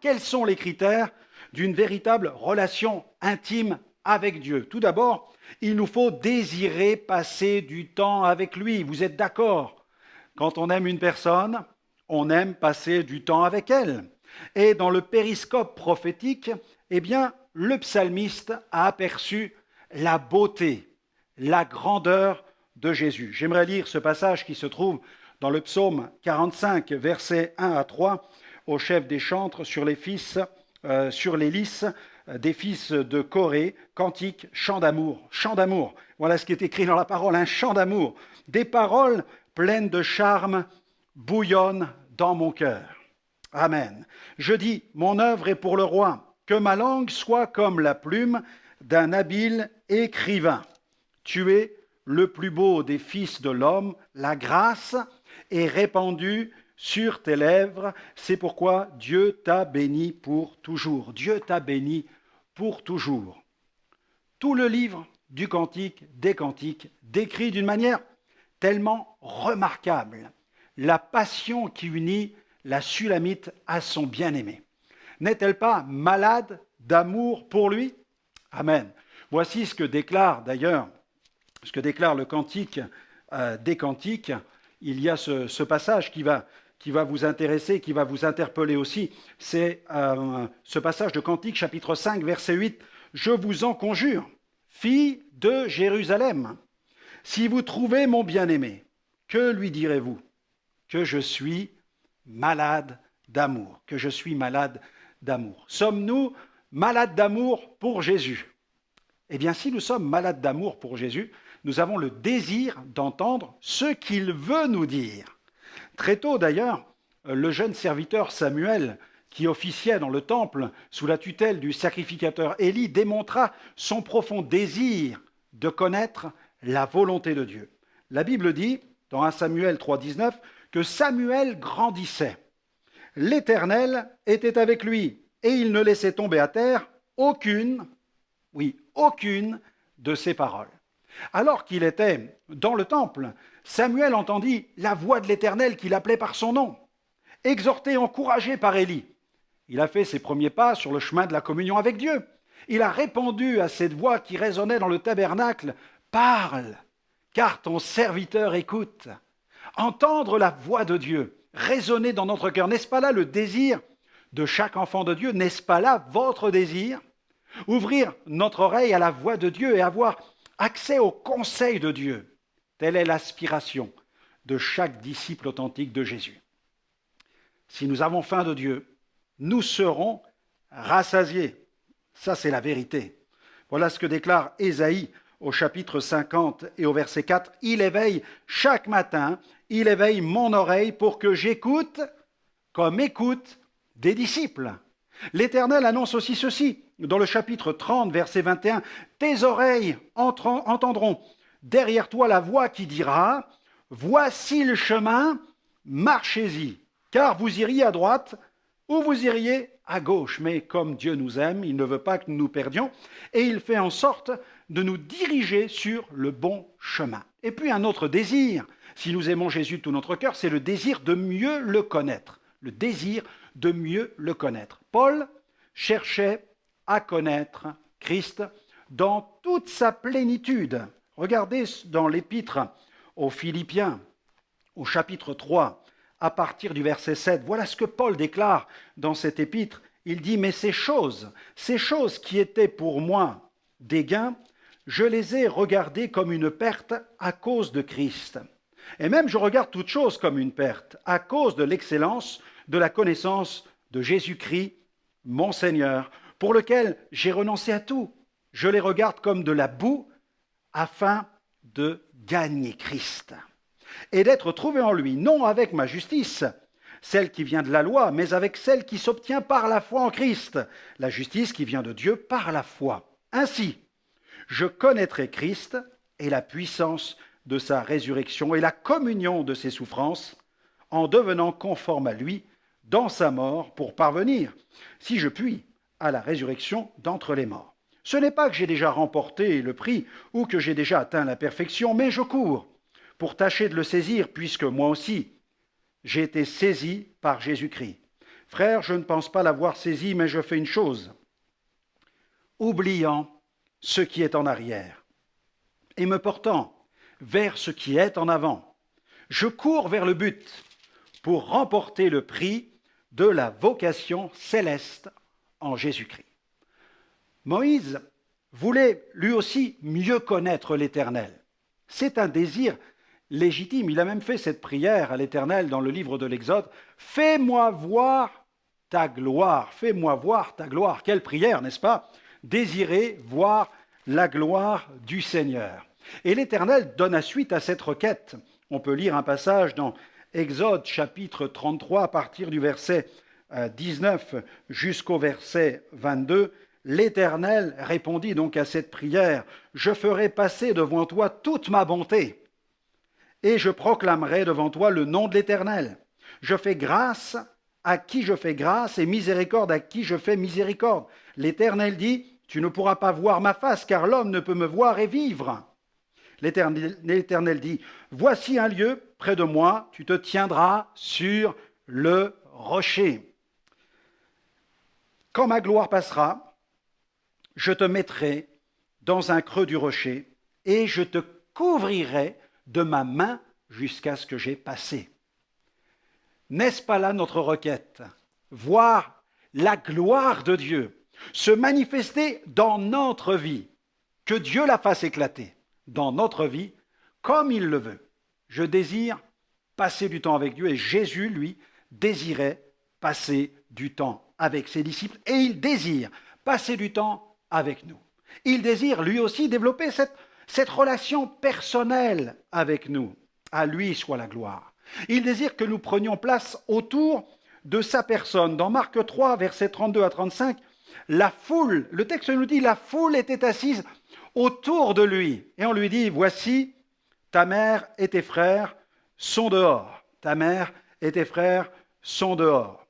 quels sont les critères d'une véritable relation intime avec Dieu? Tout d'abord, il nous faut désirer passer du temps avec lui. Vous êtes d'accord? Quand on aime une personne, on aime passer du temps avec elle. Et dans le périscope prophétique, eh bien, le psalmiste a aperçu la beauté, la grandeur de Jésus. J'aimerais lire ce passage qui se trouve dans le psaume 45, versets 1 à 3, au chef des chantres sur les lys des fils de Corée, cantique, chant d'amour. Chant d'amour. Voilà ce qui est écrit dans la parole, un chant d'amour. Des paroles pleines de charme bouillonnent dans mon cœur. Amen. Je dis, mon œuvre est pour le roi, que ma langue soit comme la plume d'un habile écrivain. Tu es le plus beau des fils de l'homme, la grâce est répandue sur tes lèvres, c'est pourquoi Dieu t'a béni pour toujours. Dieu t'a béni pour toujours. Tout le livre du Cantique des Cantiques décrit d'une manière tellement remarquable la passion qui unit la Sulamite à son bien-aimé. N'est-elle pas malade d'amour pour lui? Amen. Voici ce que déclare le Cantique des Cantiques. Il y a ce passage qui va vous intéresser, qui va vous interpeller aussi. C'est ce passage de Cantique, chapitre 5, verset 8. « Je vous en conjure, filles de Jérusalem, si vous trouvez mon bien-aimé, que lui direz-vous? Que je suis malade d'amour. Que je suis malade d'amour. » Sommes-nous malades d'amour pour Jésus? Eh bien, si nous sommes malades d'amour pour Jésus, nous avons le désir d'entendre ce qu'il veut nous dire. Très tôt d'ailleurs, le jeune serviteur Samuel, qui officiait dans le temple sous la tutelle du sacrificateur Élie, démontra son profond désir de connaître la volonté de Dieu. La Bible dit, dans 1 Samuel 3,19, que Samuel grandissait. L'Éternel était avec lui, et il ne laissait tomber à terre aucune de ses paroles. Alors qu'il était dans le temple, Samuel entendit la voix de l'Éternel qui l'appelait par son nom. Exhorté et encouragé par Élie, il a fait ses premiers pas sur le chemin de la communion avec Dieu. Il a répondu à cette voix qui résonnait dans le tabernacle, « Parle, car ton serviteur écoute. » Entendre la voix de Dieu résonner dans notre cœur, n'est-ce pas là le désir de chaque enfant de Dieu? N'est-ce pas là votre désir? Ouvrir notre oreille à la voix de Dieu et avoir accès au conseil de Dieu. Telle est l'aspiration de chaque disciple authentique de Jésus. Si nous avons faim de Dieu, nous serons rassasiés. Ça, c'est la vérité. Voilà ce que déclare Ésaïe au chapitre 50 et au verset 4. « Il éveille chaque matin, il éveille mon oreille pour que j'écoute comme écoute des disciples. » L'Éternel annonce aussi ceci dans le chapitre 30, verset 21. « Tes oreilles entendront derrière toi la voix qui dira, voici le chemin, marchez-y, car vous iriez à droite ou vous iriez à gauche. » Mais comme Dieu nous aime, il ne veut pas que nous nous perdions et il fait en sorte de nous diriger sur le bon chemin. Et puis un autre désir, si nous aimons Jésus de tout notre cœur, c'est le désir de mieux le connaître. Le désir de mieux le connaître. Paul cherchait à connaître Christ dans toute sa plénitude. Regardez dans l'épître aux Philippiens, au chapitre 3, à partir du verset 7. Voilà ce que Paul déclare dans cet épître. Il dit « Mais ces choses qui étaient pour moi des gains, je les ai regardées comme une perte à cause de Christ. Et même je regarde toutes choses comme une perte, à cause de l'excellence de la connaissance de Jésus-Christ, mon Seigneur, pour lequel j'ai renoncé à tout. Je les regarde comme de la boue, afin de gagner Christ. Et d'être trouvé en lui, non avec ma justice, celle qui vient de la loi, mais avec celle qui s'obtient par la foi en Christ, la justice qui vient de Dieu par la foi. Ainsi, je connaîtrai Christ et la puissance de sa résurrection et la communion de ses souffrances, en devenant conforme à lui dans sa mort pour parvenir, si je puis, à la résurrection d'entre les morts. Ce n'est pas que j'ai déjà remporté le prix ou que j'ai déjà atteint la perfection, mais je cours pour tâcher de le saisir, puisque moi aussi, j'ai été saisi par Jésus-Christ. Frère, je ne pense pas l'avoir saisi, mais je fais une chose, oubliant ce qui est en arrière et me portant vers ce qui est en avant. Je cours vers le but pour remporter le prix de la vocation céleste en Jésus-Christ. Moïse voulait lui aussi mieux connaître l'Éternel. C'est un désir légitime. Il a même fait cette prière à l'Éternel dans le livre de l'Exode. Fais-moi voir ta gloire. Fais-moi voir ta gloire. Quelle prière, n'est-ce pas? Désirer voir la gloire du Seigneur. Et l'Éternel donne suite à cette requête. On peut lire un passage dans Exode chapitre 33 à partir du verset 19 jusqu'au verset 22. L'Éternel répondit donc à cette prière, « Je ferai passer devant toi toute ma bonté, et je proclamerai devant toi le nom de l'Éternel. Je fais grâce à qui je fais grâce, et miséricorde à qui je fais miséricorde. » L'Éternel dit, « Tu ne pourras pas voir ma face, car l'homme ne peut me voir et vivre. » L'Éternel dit, « Voici un lieu près de moi, tu te tiendras sur le rocher. Quand ma gloire passera, je te mettrai dans un creux du rocher et je te couvrirai de ma main jusqu'à ce que j'ai passé. » N'est-ce pas là notre requête? Voir la gloire de Dieu se manifester dans notre vie, que Dieu la fasse éclater dans notre vie comme il le veut. Je désire passer du temps avec Dieu et Jésus, lui, désirait passer du temps avec ses disciples et il désire passer du temps avec nous. Il désire lui aussi développer cette relation personnelle avec nous. À lui soit la gloire. Il désire que nous prenions place autour de sa personne. Dans Marc 3, versets 32 à 35, la foule, le texte nous dit, la foule était assise autour de lui. Et on lui dit, voici, ta mère et tes frères sont dehors. Ta mère et tes frères sont dehors.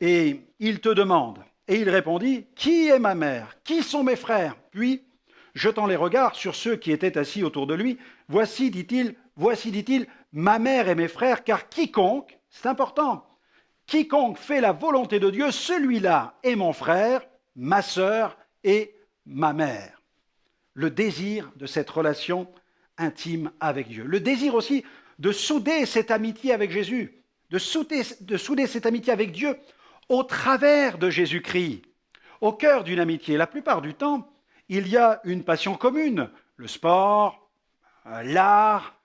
Et il te demande, et il répondit, qui est ma mère? Qui sont mes frères? Puis, jetant les regards sur ceux qui étaient assis autour de lui, voici, dit-il, ma mère et mes frères, car quiconque, c'est important, quiconque fait la volonté de Dieu, celui-là est mon frère, ma sœur et ma mère. Le désir de cette relation intime avec Dieu. Le désir aussi de souder cette amitié avec Jésus, de souder cette amitié avec Dieu au travers de Jésus-Christ, au cœur d'une amitié. La plupart du temps, il y a une passion commune, le sport, l'art,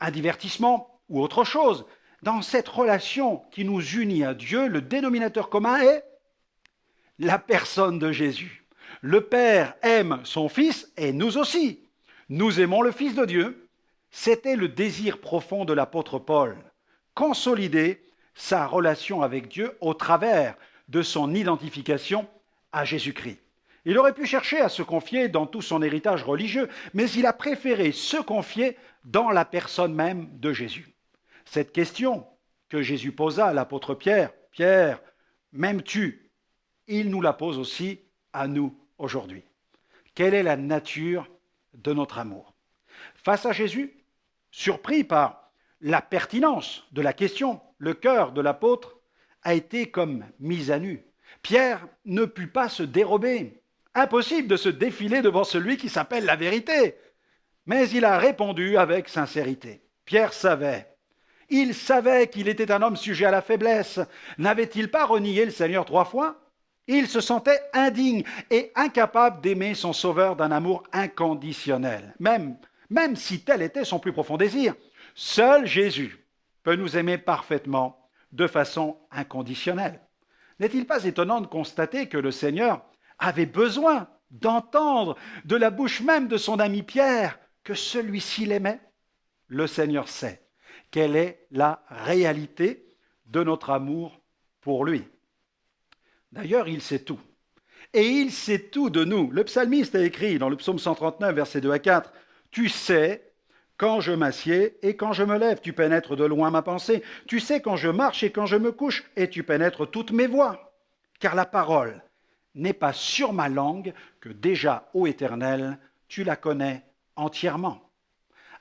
un divertissement ou autre chose. Dans cette relation qui nous unit à Dieu, le dénominateur commun est la personne de Jésus. Le Père aime son Fils et nous aussi. Nous aimons le Fils de Dieu. C'était le désir profond de l'apôtre Paul, consolider sa relation avec Dieu au travers de son identification à Jésus-Christ. Il aurait pu chercher à se confier dans tout son héritage religieux, mais il a préféré se confier dans la personne même de Jésus. Cette question que Jésus posa à l'apôtre Pierre, « Pierre, m'aimes-tu » il nous la pose aussi à nous aujourd'hui. Quelle est la nature de notre amour? Face à Jésus, surpris par la pertinence de la question, le cœur de l'apôtre a été comme mis à nu. Pierre ne put pas se dérober. Impossible de se défiler devant celui qui s'appelle la vérité. Mais il a répondu avec sincérité. Pierre savait. Il savait qu'il était un homme sujet à la faiblesse. N'avait-il pas renié le Seigneur 3 fois? Il se sentait indigne et incapable d'aimer son Sauveur d'un amour inconditionnel, même si tel était son plus profond désir. Seul Jésus peut nous aimer parfaitement de façon inconditionnelle. N'est-il pas étonnant de constater que le Seigneur avait besoin d'entendre de la bouche même de son ami Pierre que celui-ci l'aimait? Le Seigneur sait quelle est la réalité de notre amour pour lui. D'ailleurs, il sait tout. Et il sait tout de nous. Le psalmiste a écrit dans le psaume 139, versets 2 à 4, « Tu sais quand je m'assieds et quand je me lève, tu pénètres de loin ma pensée. Tu sais quand je marche et quand je me couche, et tu pénètres toutes mes voies. Car la parole n'est pas sur ma langue que déjà, ô Éternel, tu la connais entièrement. »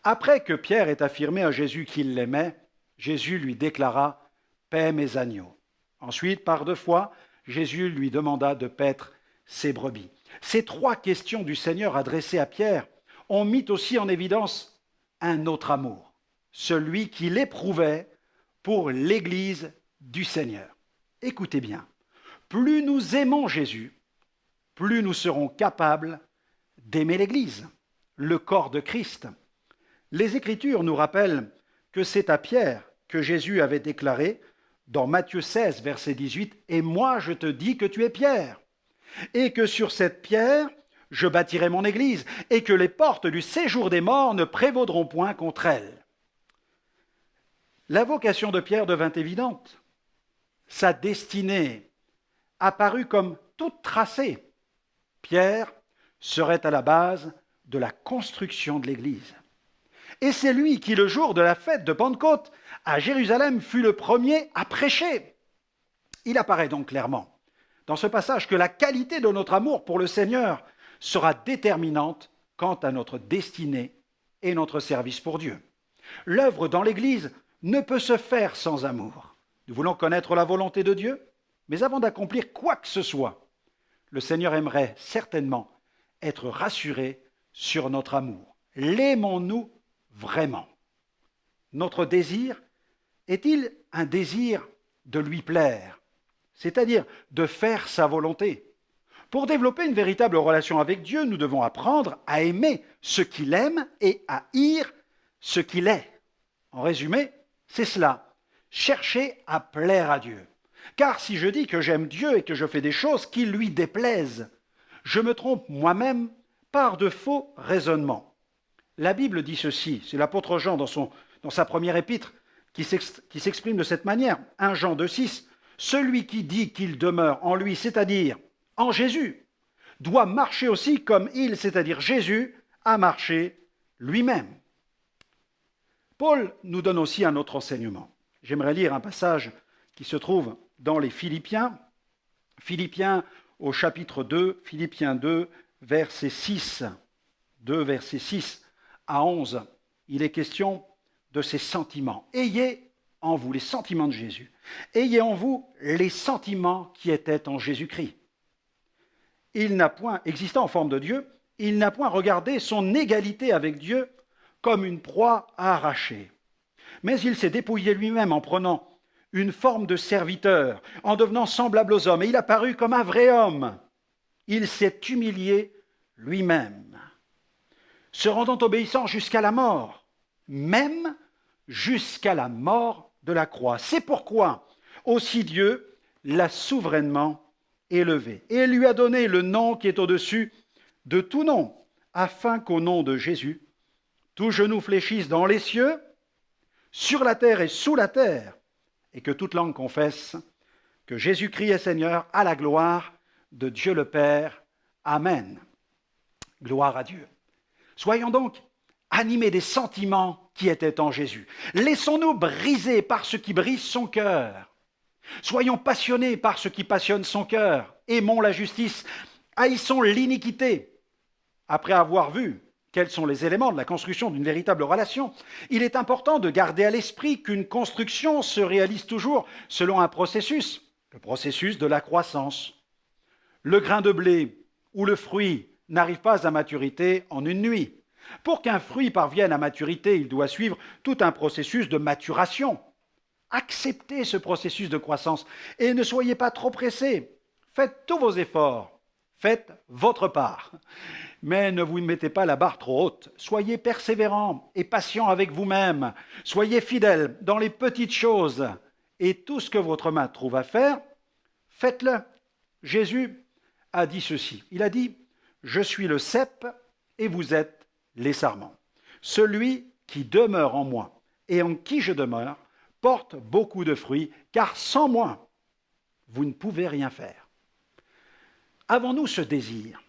Après que Pierre ait affirmé à Jésus qu'il l'aimait, Jésus lui déclara « Paix mes agneaux. » Ensuite, par 2 fois, Jésus lui demanda de paître ses brebis. Ces 3 questions du Seigneur adressées à Pierre ont mis aussi en évidence un autre amour, celui qu'il éprouvait pour l'Église du Seigneur. Écoutez bien, plus nous aimons Jésus, plus nous serons capables d'aimer l'Église, le corps de Christ. Les Écritures nous rappellent que c'est à Pierre que Jésus avait déclaré dans Matthieu 16, verset 18, « Et moi je te dis que tu es Pierre, et que sur cette pierre je bâtirai mon Église, et que les portes du séjour des morts ne prévaudront point contre elle. » La vocation de Pierre devint évidente. Sa destinée apparut comme toute tracée. Pierre serait à la base de la construction de l'Église. Et c'est lui qui, le jour de la fête de Pentecôte, à Jérusalem, fut le premier à prêcher. Il apparaît donc clairement dans ce passage que la qualité de notre amour pour le Seigneur sera déterminante quant à notre destinée et notre service pour Dieu. L'œuvre dans l'Église ne peut se faire sans amour. Nous voulons connaître la volonté de Dieu, mais avant d'accomplir quoi que ce soit, le Seigneur aimerait certainement être rassuré sur notre amour. L'aimons-nous vraiment? Notre désir est-il un désir de lui plaire, c'est-à-dire de faire sa volonté? Pour développer une véritable relation avec Dieu, nous devons apprendre à aimer ce qu'il aime et à haïr ce qu'il est. En résumé, c'est cela, chercher à plaire à Dieu. Car si je dis que j'aime Dieu et que je fais des choses qui lui déplaisent, je me trompe moi-même par de faux raisonnements. La Bible dit ceci, c'est l'apôtre Jean dans sa première épître qui s'exprime de cette manière, 1 Jean 2,6, « Celui qui dit qu'il demeure en lui, c'est-à-dire en Jésus, doit marcher aussi comme il, c'est-à-dire Jésus, a marché lui-même. » Paul nous donne aussi un autre enseignement. J'aimerais lire un passage qui se trouve dans les Philippiens, Philippiens au chapitre 2, Philippiens 2, verset 6, 2 versets 6 à 11. Il est question de ces sentiments. Ayez en vous les sentiments de Jésus. Ayez en vous les sentiments qui étaient en Jésus-Christ. Il n'a point, existant en forme de Dieu, il n'a point regardé son égalité avec Dieu comme une proie à arracher. Mais il s'est dépouillé lui-même en prenant une forme de serviteur, en devenant semblable aux hommes, et il apparut comme un vrai homme. Il s'est humilié lui-même, se rendant obéissant jusqu'à la mort, même jusqu'à la mort de la croix. C'est pourquoi aussi Dieu l'a souverainement élevé et lui a donné le nom qui est au-dessus de tout nom, afin qu'au nom de Jésus, tout genou fléchisse dans les cieux, sur la terre et sous la terre, et que toute langue confesse que Jésus-Christ est Seigneur, à la gloire de Dieu le Père. Amen. Gloire à Dieu. Soyons donc animés des sentiments qui étaient en Jésus. Laissons-nous briser par ce qui brise son cœur. Soyons passionnés par ce qui passionne son cœur. Aimons la justice, haïssons l'iniquité. Après avoir vu quels sont les éléments de la construction d'une véritable relation, il est important de garder à l'esprit qu'une construction se réalise toujours selon un processus, le processus de la croissance. Le grain de blé ou le fruit n'arrive pas à maturité en une nuit. Pour qu'un fruit parvienne à maturité, il doit suivre tout un processus de maturation. Acceptez ce processus de croissance et ne soyez pas trop pressés. Faites tous vos efforts, faites votre part. Mais ne vous mettez pas la barre trop haute. Soyez persévérants et patients avec vous-même. Soyez fidèles dans les petites choses. Et tout ce que votre main trouve à faire, faites-le. Jésus a dit ceci. Il a dit, « Je suis le cep et vous êtes les sarments. Celui qui demeure en moi et en qui je demeure porte beaucoup de fruits, car sans moi, vous ne pouvez rien faire. » Avons-nous ce désir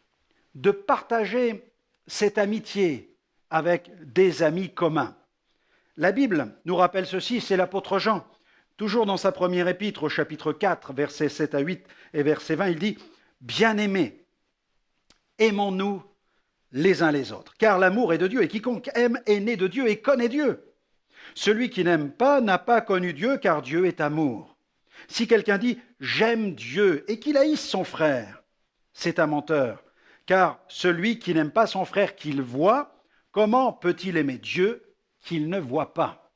de partager cette amitié avec des amis communs? La Bible nous rappelle ceci, c'est l'apôtre Jean, toujours dans sa première épître au chapitre 4, versets 7 à 8 et verset 20, il dit « Bien-aimés, aimons-nous les uns les autres, car l'amour est de Dieu, et quiconque aime est né de Dieu et connaît Dieu. Celui qui n'aime pas n'a pas connu Dieu, car Dieu est amour. Si quelqu'un dit « j'aime Dieu » et qu'il haïsse son frère, c'est un menteur. Car celui qui n'aime pas son frère qu'il voit, comment peut-il aimer Dieu qu'il ne voit pas?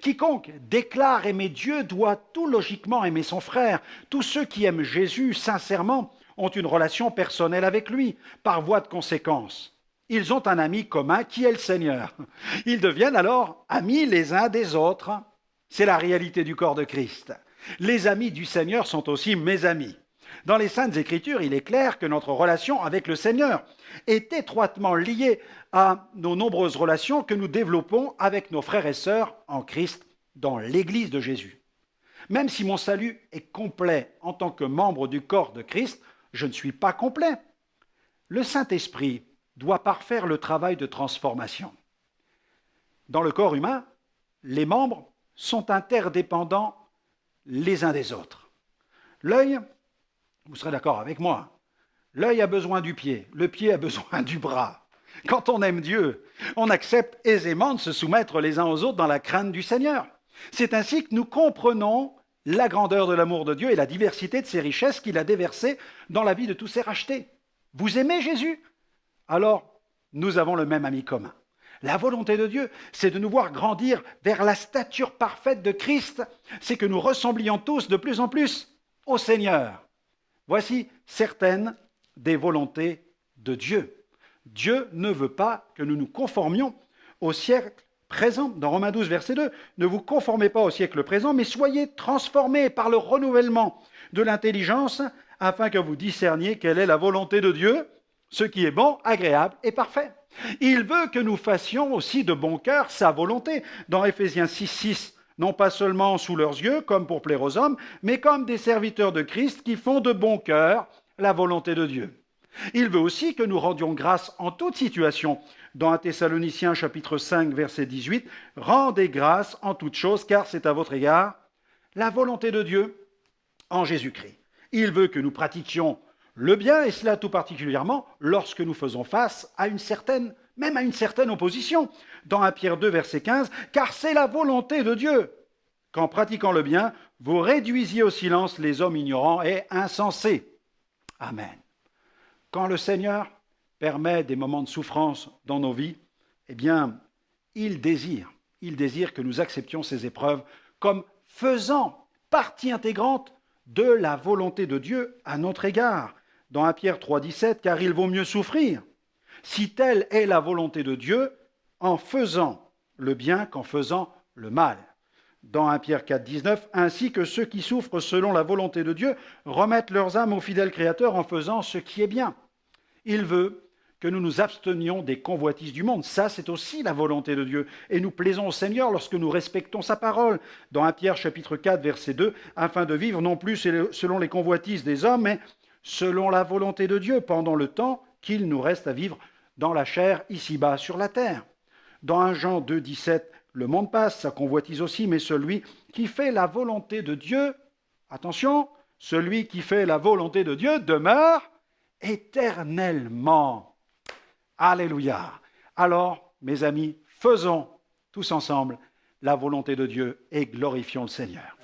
Quiconque déclare aimer Dieu doit tout logiquement aimer son frère. Tous ceux qui aiment Jésus sincèrement ont une relation personnelle avec lui, par voie de conséquence. Ils ont un ami commun qui est le Seigneur. Ils deviennent alors amis les uns des autres. C'est la réalité du corps de Christ. Les amis du Seigneur sont aussi mes amis. Dans les Saintes Écritures, il est clair que notre relation avec le Seigneur est étroitement liée à nos nombreuses relations que nous développons avec nos frères et sœurs en Christ dans l'Église de Jésus. Même si mon salut est complet en tant que membre du corps de Christ, je ne suis pas complet. Le Saint-Esprit doit parfaire le travail de transformation. Dans le corps humain, les membres sont interdépendants les uns des autres. L'œil, vous serez d'accord avec moi, l'œil a besoin du pied, le pied a besoin du bras. Quand on aime Dieu, on accepte aisément de se soumettre les uns aux autres dans la crainte du Seigneur. C'est ainsi que nous comprenons la grandeur de l'amour de Dieu et la diversité de ses richesses qu'il a déversées dans la vie de tous ses rachetés. Vous aimez Jésus? Alors, nous avons le même ami commun. La volonté de Dieu, c'est de nous voir grandir vers la stature parfaite de Christ. C'est que nous ressemblions tous de plus en plus au Seigneur. Voici certaines des volontés de Dieu. Dieu ne veut pas que nous nous conformions au siècle présent. Dans Romains 12, verset 2, « Ne vous conformez pas au siècle présent, mais soyez transformés par le renouvellement de l'intelligence, afin que vous discerniez quelle est la volonté de Dieu, ce qui est bon, agréable et parfait. » Il veut que nous fassions aussi de bon cœur sa volonté. Dans Éphésiens 6, 6, non pas seulement sous leurs yeux, comme pour plaire aux hommes, mais comme des serviteurs de Christ qui font de bon cœur la volonté de Dieu. Il veut aussi que nous rendions grâce en toute situation. Dans 1 Thessaloniciens chapitre 5, verset 18, « Rendez grâce en toutes choses, car c'est à votre égard la volonté de Dieu en Jésus-Christ. » Il veut que nous pratiquions le bien, et cela tout particulièrement lorsque nous faisons face à une certaine opposition. Dans 1 Pierre 2, verset 15, « Car c'est la volonté de Dieu qu'en pratiquant le bien, vous réduisiez au silence les hommes ignorants et insensés. » Amen. Quand le Seigneur permet des moments de souffrance dans nos vies, eh bien, il désire que nous acceptions ces épreuves comme faisant partie intégrante de la volonté de Dieu à notre égard. Dans 1 Pierre 3, 17, « Car il vaut mieux souffrir, si telle est la volonté de Dieu, en faisant le bien qu'en faisant le mal. » Dans 1 Pierre 4, 19, « Ainsi que ceux qui souffrent selon la volonté de Dieu remettent leurs âmes au fidèle Créateur en faisant ce qui est bien. » Il veut que nous nous abstenions des convoitises du monde. Ça, c'est aussi la volonté de Dieu. Et nous plaisons au Seigneur lorsque nous respectons sa parole. Dans 1 Pierre chapitre 4, verset 2, « Afin de vivre non plus selon les convoitises des hommes, mais selon la volonté de Dieu, pendant le temps qu'il nous reste à vivre dans la chair, ici-bas, sur la terre. » Dans 1 Jean 2, 17, « Le monde passe, sa convoitise aussi, mais celui qui fait la volonté de Dieu, attention, celui qui fait la volonté de Dieu demeure éternellement. » Alléluia. Alors, mes amis, faisons tous ensemble la volonté de Dieu et glorifions le Seigneur.